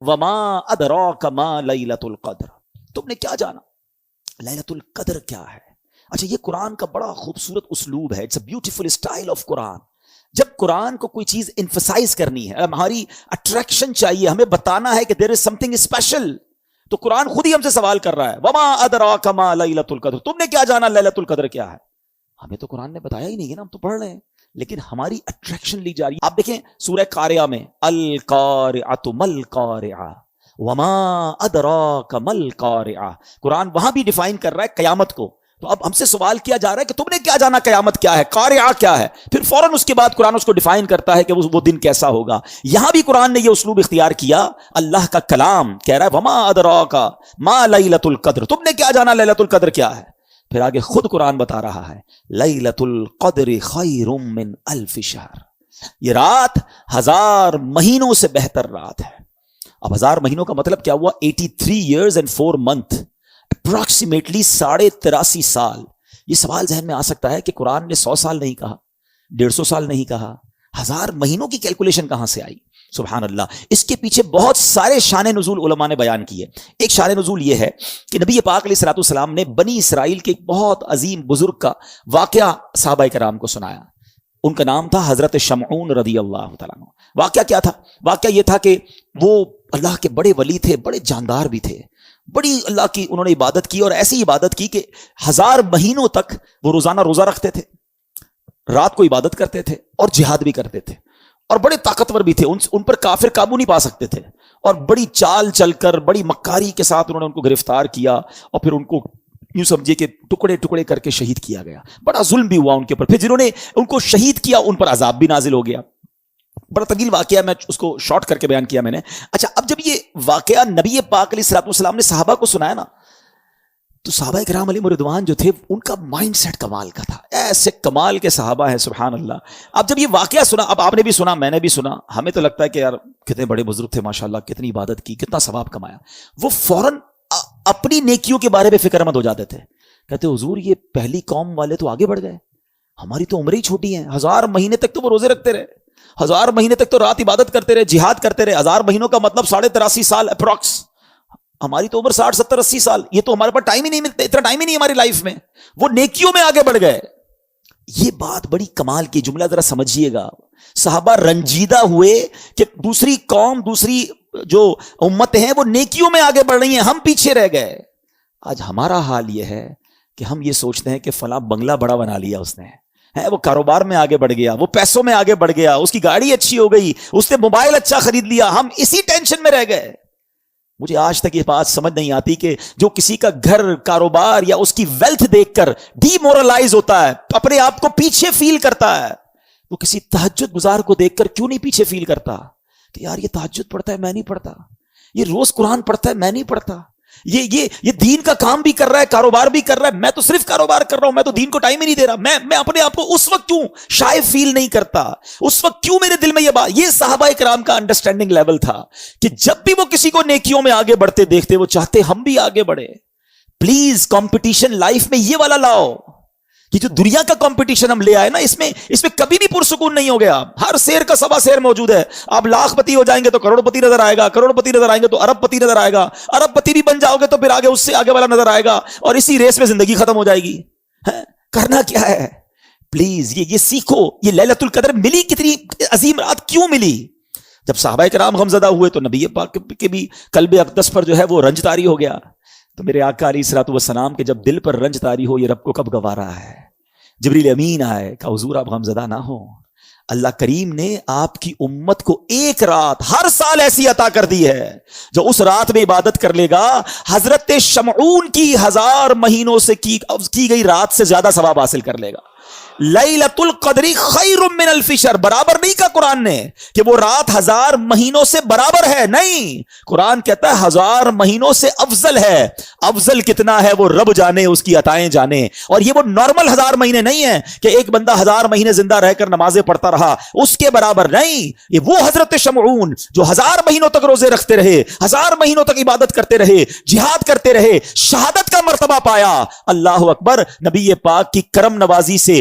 وما ادراک ما لیلۃ القدر، تم نے کیا جانا لیلۃ القدر کیا ہے؟ اچھا، یہ قرآن کا بڑا خوبصورت اسلوب ہے، it's a beautiful style of Quran. جب قرآن کو کوئی چیز انفسائز کرنی ہے، ہماری اٹریکشن چاہیے، ہمیں بتانا ہے کہ دیر از سم تھنگ اسپیشل، تو قرآن خود ہی ہم سے سوال کر رہا ہے وما ادراک ما لیلۃ القدر، تم نے کیا جانا لیلۃ القدر کیا ہے؟ ہمیں تو قرآن نے بتایا ہی نہیں ہے نا، ہم تو پڑھ رہے ہیں، لیکن ہماری اٹریکشن لی جا رہی ہے. آپ دیکھیں سورہ قاریہ میں القارعۃ مل قارعہ وما ادراک مل قارعہ، قرآن وہاں بھی ڈیفائن کر رہا ہے قیامت کو. تو اب ہم سے سوال کیا جا رہا ہے کہ تم نے کیا جانا قیامت کیا ہے، قارعہ کیا ہے، پھر فوراً اس کے بعد قرآن اس کو ڈیفائن کرتا ہے کہ وہ دن کیسا ہوگا. یہاں بھی قرآن نے یہ اسلوب اختیار کیا، اللہ کا کلام کہہ رہا ہے وما ادراک ما لیلۃ القدر، تم نے کیا جانا لیلۃ القدر کیا ہے. پھر آگے خود قرآن بتا رہا ہے لیلۃ القدر خیر من الف شہر، یہ رات 1000 مہینوں سے بہتر رات ہے. اب 1000 مہینوں کا مطلب کیا ہوا؟ 83 years and 4 months، اپروکسیمیٹلی 83.5 سال. یہ سوال ذہن میں آ سکتا ہے کہ قرآن نے 100 سال نہیں کہا، 150 سال نہیں کہا، 1000 مہینوں کی کیلکولیشن کہاں سے آئی؟ سبحان اللہ. اس کے پیچھے بہت سارے شان نزول علماء نے بیان کیے. ایک شان نزول یہ ہے کہ نبی پاک علیہ الصلوۃ والسلام نے بنی اسرائیل کے ایک بہت عظیم بزرگ کا واقعہ صحابہ کرام کو سنایا. ان کا نام تھا حضرت شمعون رضی اللہ تعالیٰ عنہ. واقعہ کیا تھا؟ واقعہ یہ تھا کہ وہ اللہ کے بڑے ولی تھے، بڑے جاندار بھی تھے، بڑی اللہ کی انہوں نے عبادت کی، اور ایسی عبادت کی کہ 1000 مہینوں تک وہ روزانہ روزہ رکھتے تھے، رات کو عبادت کرتے تھے اور جہاد بھی کرتے تھے، اور بڑے طاقتور بھی تھے، ان پر کافر قابو نہیں پا سکتے تھے، اور بڑی چال چل کر بڑی مکاری کے ساتھ انہوں نے ان کو گرفتار کیا، اور پھر ان کو یوں سمجھے کہ ٹکڑے ٹکڑے کر کے شہید کیا گیا. بڑا ظلم بھی ہوا ان کے اوپر. پھر جنہوں نے ان کو شہید کیا ان پر عذاب بھی نازل ہو گیا. بڑا طویل واقعہ، میں اس کو شارٹ کر کے بیان کیا میں نے. اچھا، اب جب یہ واقعہ نبی پاک علیہ الصلوۃ والسلام نے صحابہ کو سنایا نا، تو صحابہ کرام علیہم رضوان جو تھے ان کا مائنڈ سیٹ کمال کا تھا. ایسے کمال کے صحابہ ہیں سبحان اللہ. اب جب یہ واقعہ سنا، اب آپ نے بھی سنا، میں نے بھی سنا، ہمیں تو لگتا ہے کہ یار کتنے بڑے بزرگ تھے ماشاءاللہ، کتنی عبادت کی، کتنا ثواب کمایا. وہ فوراً اپنی نیکیوں کے بارے میں فکر مند ہو جاتے تھے. کہتے حضور یہ پہلی قوم والے تو آگے بڑھ گئے، ہماری تو عمریں ہی چھوٹی ہیں. 1000 مہینے تک تو وہ روزے رکھتے رہے، 1000 مہینے تک تو رات عبادت کرتے رہے، جہاد کرتے رہے. 1000 مہینوں کا مطلب 83.5 سال اپروکس. ہماری تو عمر 60 70 80 سال. یہ تو ہمارے پاس ٹائم ہی نہیں ملتا، اتنا ٹائم ہی نہیں ہماری لائف میں. وہ نیکیوں میں آگے بڑھ گئے. یہ بات بڑی کمال کی جملہ، ذرا سمجھیے گا. صحابہ رنجیدہ ہوئے کہ دوسری قوم، دوسری جو امتیں ہیں وہ نیکیوں میں آگے بڑھ رہی ہیں، ہم پیچھے رہ گئے. آج ہمارا حال یہ ہے کہ ہم یہ سوچتے ہیں کہ فلاں بنگلہ بڑا بنا لیا اس نے، وہ کاروبار میں آگے بڑھ گیا، وہ پیسوں میں آگے بڑھ گیا، اس کی گاڑی اچھی ہو گئی، اس نے موبائل اچھا خرید لیا، ہم اسی ٹینشن میں رہ گئے. مجھے آج تک یہ بات سمجھ نہیں آتی کہ جو کسی کا گھر، کاروبار یا اس کی ویلتھ دیکھ کر ڈی مورلائز ہوتا ہے، اپنے آپ کو پیچھے فیل کرتا ہے، وہ کسی تہجد گزار کو دیکھ کر کیوں نہیں پیچھے فیل کرتا کہ یار یہ تہجد پڑھتا ہے میں نہیں پڑھتا، یہ روز قرآن پڑھتا ہے میں نہیں پڑھتا، یہ دین کا کام بھی کر رہا ہے، کاروبار بھی کر رہا ہے، میں تو صرف کاروبار کر رہا ہوں، میں تو دین کو ٹائم ہی نہیں دے رہا. میں اپنے آپ کو اس وقت کیوں شائع فیل نہیں کرتا؟ اس وقت کیوں میرے دل میں یہ بات؟ یہ صحابہ کرام کا انڈرسٹینڈنگ لیول تھا کہ جب بھی وہ کسی کو نیکیوں میں آگے بڑھتے دیکھتے وہ چاہتے ہم بھی آگے بڑھے. پلیز کمپٹیشن لائف میں یہ والا لاؤ. یہ جو دنیا کا کمپٹیشن ہم لے آئے نا، اس میں کبھی بھی پرسکون نہیں ہو گیا. ہر شیر کا سوا شیر موجود ہے. آپ لاکھ پتی ہو جائیں گے تو کروڑ پتی نظر آئے گا، کروڑ پتی نظر آئیں گے تو ارب پتی نظر آئے گا، ارب پتی بھی بن جاؤ گے تو پھر آگے اس سے آگے والا نظر آئے گا، اور اسی ریس میں زندگی ختم ہو جائے گی. کرنا کیا ہے؟ پلیز یہ سیکھو. یہ لیلۃ القدر ملی، کتنی عظیم رات کیوں ملی؟ جب صحابہ کرام غمزدہ ہوئے تو نبی پاک کے بھی قلب اقدس پر جو ہے وہ رنج طاری ہو گیا. تو میرے آقا علیہ الصلوۃ والسلام کے جب دل پر رنج طاری ہو، یہ رب کو کب گوارا ہے. جبریل امین آئے کہ حضور آپ غمزدہ نہ ہو، اللہ کریم نے آپ کی امت کو ایک رات ہر سال ایسی عطا کر دی ہے جو اس رات میں عبادت کر لے گا حضرت شمعون کی 1000 مہینوں سے کی گئی رات سے زیادہ ثواب حاصل کر لے گا. لیلۃ القدر خیر من الف شہر، برابر نہیں کہا قرآن نے کہ وہ رات 1000 مہینوں سے برابر ہے، نہیں، قرآن کہتا ہے 1000 مہینوں سے افضل ہے. افضل کتنا ہے وہ رب جانے، اس کی عطائیں جانے. اور یہ وہ نارمل 1000 مہینے نہیں ہیں کہ ایک بندہ 1000 مہینے زندہ رہ کر نمازیں پڑھتا رہا، اس کے برابر نہیں. یہ وہ حضرت شمعون جو 1000 مہینوں تک روزے رکھتے رہے، 1000 مہینوں تک عبادت کرتے رہے، جہاد کرتے رہے، شہادت کا مرتبہ پایا. اللہ اکبر. نبی پاک کی کرم نوازی سے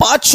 5